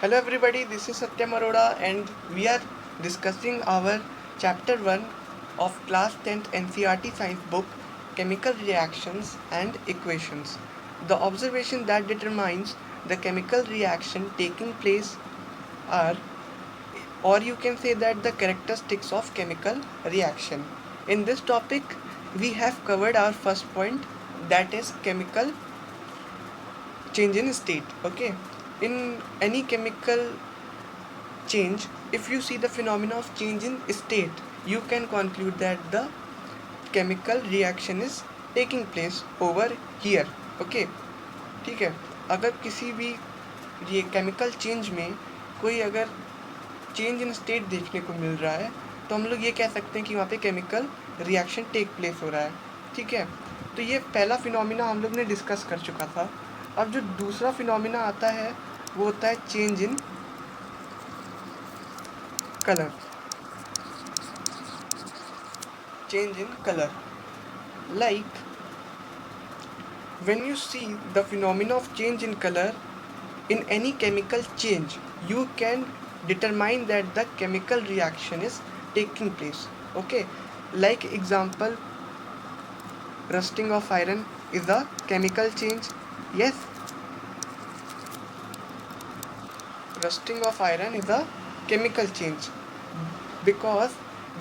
Hello everybody, this is Satyam Arora and we are discussing our chapter 1 of class 10th NCERT science book Chemical Reactions and Equations. The observation that determines the chemical reaction taking place are, or you can say that the characteristics of chemical reaction. In this topic we have covered our first point, that is chemical change in state. Okay, in any chemical change, if you see the phenomena of change in state, you can conclude that the chemical reaction is taking place over here. Okay, ठीक है. अगर किसी भी ये chemical change में कोई अगर change in state देखने को मिल रहा है तो हम लोग ये कह सकते हैं कि वहाँ पे केमिकल रिएक्शन टेक प्लेस हो रहा है. ठीक है, तो ये पहला फिनोमिना हम लोग ने डिस्कस कर चुका था. अब जो दूसरा फिनोमिना आता है वो होता है change in colour. Change in color, like when you see the phenomena of change in color in any chemical change, you can determine that the chemical reaction is taking place. Okay, like example, rusting of iron is a chemical change. Yes, rusting of iron is a chemical change because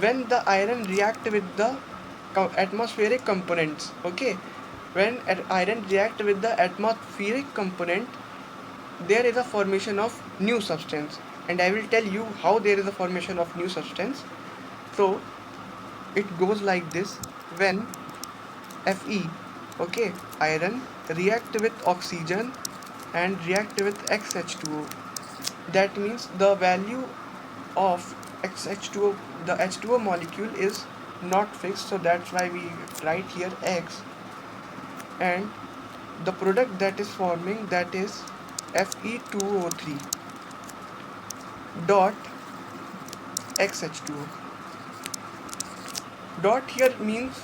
when the iron react with the atmospheric components. Okay, when iron react with the atmospheric component, there is a formation of new substance, and I will tell you how there is a formation of new substance. So it goes like this: when Fe, okay, iron react with oxygen and react with XH2O, that means the value of XH2O, the H2O molecule is not fixed, so that's why we write here X, and the product that is forming, that is Fe2O3 dot XH2O. Dot here means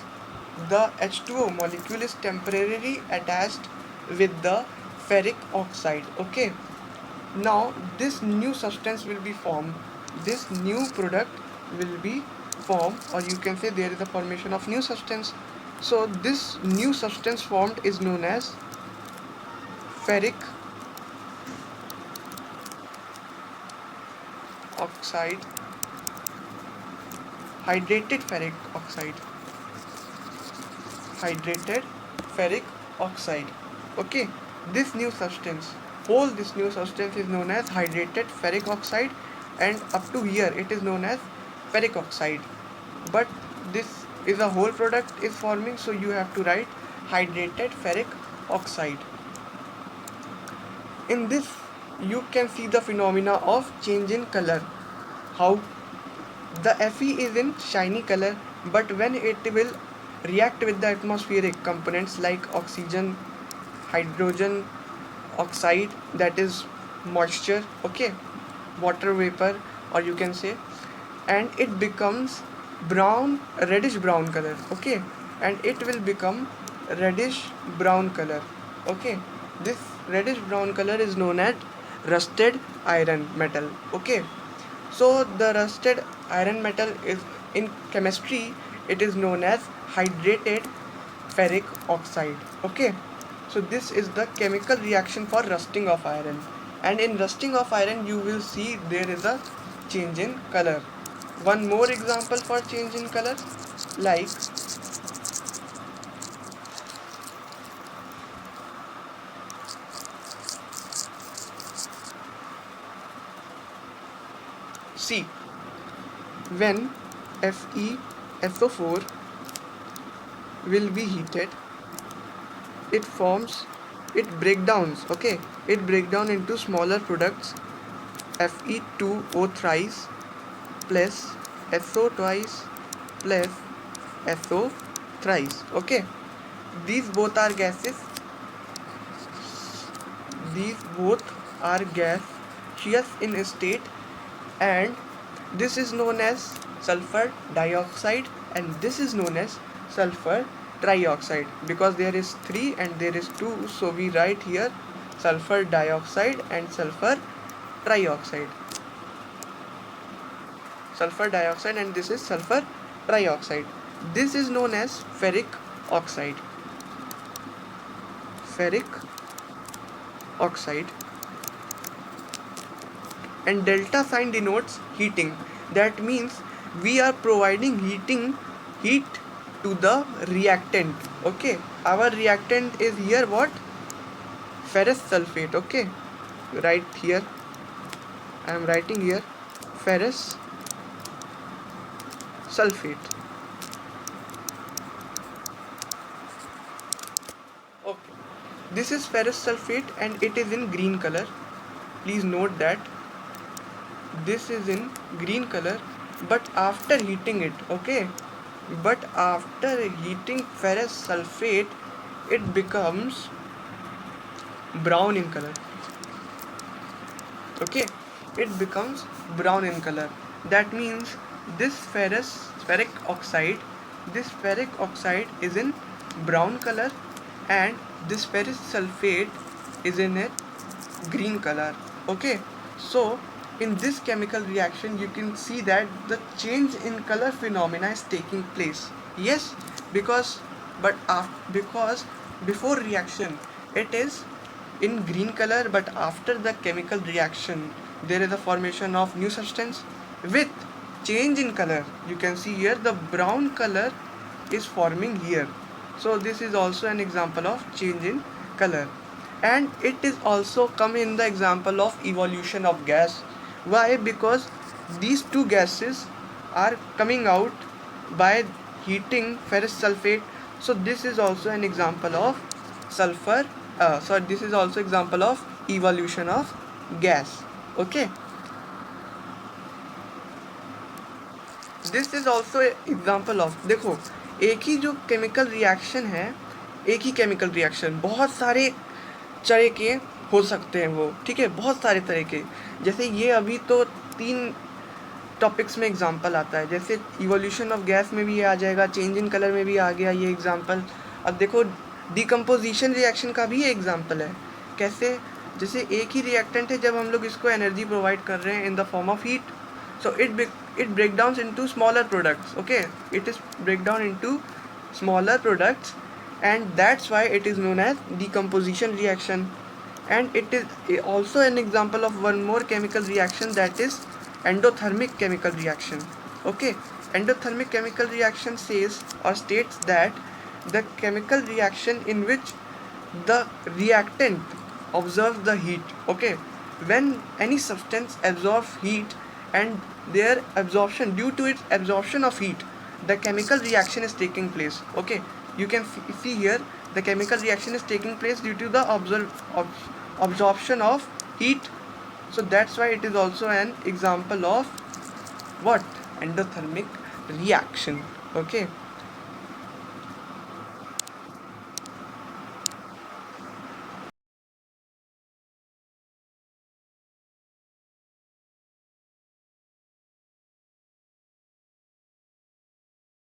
the H2O molecule is temporarily attached with the ferric oxide. Okay, now this new substance will be formed, this new product will be formed, or you can say there is a formation of new substance. So this new substance formed is known as ferric oxide, hydrated ferric oxide, hydrated ferric oxide. Okay, this new substance, whole this new substance is known as hydrated ferric oxide, and up to here it is known as ferric oxide, but this is a whole product is forming, so you have to write hydrated ferric oxide. In this you can see the phenomena of change in color, how the Fe is in shiny color, but when it will react with the atmospheric components like oxygen, hydrogen oxide, that is moisture, okay, water vapor, or you can say, and it becomes brown, reddish brown color. Okay, and it will become reddish brown color. Okay, this reddish brown color is known as rusted iron metal. Okay, so the rusted iron metal is, in chemistry, it is known as hydrated ferric oxide. Okay, so this is the chemical reaction for rusting of iron, and in rusting of iron you will see there is a change in color. One more example for change in color, like see, when FeSO4 will be heated, it forms, it breakdowns, okay, it break down into smaller products, Fe2O thrice plus SO twice plus SO thrice. Okay, these both are gases, these both are gaseous in state, and this is known as sulfur dioxide and this is known as sulfur trioxide, because there is 3 and there is 2, so we write here sulfur dioxide and sulfur trioxide, sulfur dioxide, and this is sulfur trioxide. This is known as ferric oxide. Ferric oxide, and delta sign denotes heating. That means we are providing heat to the reactant. Okay, our reactant is here what? Ferrous sulfate. Okay, right here I am writing here ferrous sulfate. Okay, this is ferrous sulfate and it is in green color. Please note that this is in green color, but after heating it, okay, but after heating ferrous sulfate, it becomes brown in color. Okay, it becomes brown in color. That means this ferric oxide, this ferric oxide is in brown color, and this ferrous sulfate is in a green color. Okay, so in this chemical reaction you can see that the change in color phenomena is taking place. Yes, because because before reaction it is in green color, but after the chemical reaction there is a formation of new substance with change in color. You can see here the brown color is forming here. So this is also an example of change in color, and it is also come in the example of evolution of gas. Why? Because these two gases are coming out by heating ferrous sulfate. So this is also an example of sulfur this is also example of evolution of gas. Okay, this is also example of, देखो एक ही जो chemical reaction है, एक ही chemical reaction बहुत सारे तरह के हो सकते हैं वो, ठीक है, बहुत सारे तरह के. जैसे ये अभी तो 3 टॉपिक्स में एग्जांपल आता है, जैसे इवोल्यूशन ऑफ गैस में भी ये आ जाएगा, चेंज इन कलर में भी आ गया ये एग्जांपल. अब देखो डिकम्पोजिशन रिएक्शन का भी ये एग्जांपल है. कैसे? जैसे एक ही रिएक्टेंट है, जब हम लोग इसको एनर्जी प्रोवाइड कर रहे हैं in the form of heat, so it break downs into smaller products. Okay, it is break down into smaller products, and that's why it is known as decomposition reaction. And it is also an example of one more chemical reaction, that is endothermic chemical reaction. Okay, endothermic chemical reaction says or states that the chemical reaction in which the reactant observes the heat. Okay, when any substance absorbs heat and their absorption, due to its absorption of heat, the chemical reaction is taking place. Okay, you can see here the chemical reaction is taking place due to the absorption of heat. So that's why it is also an example of what? Endothermic reaction. Okay,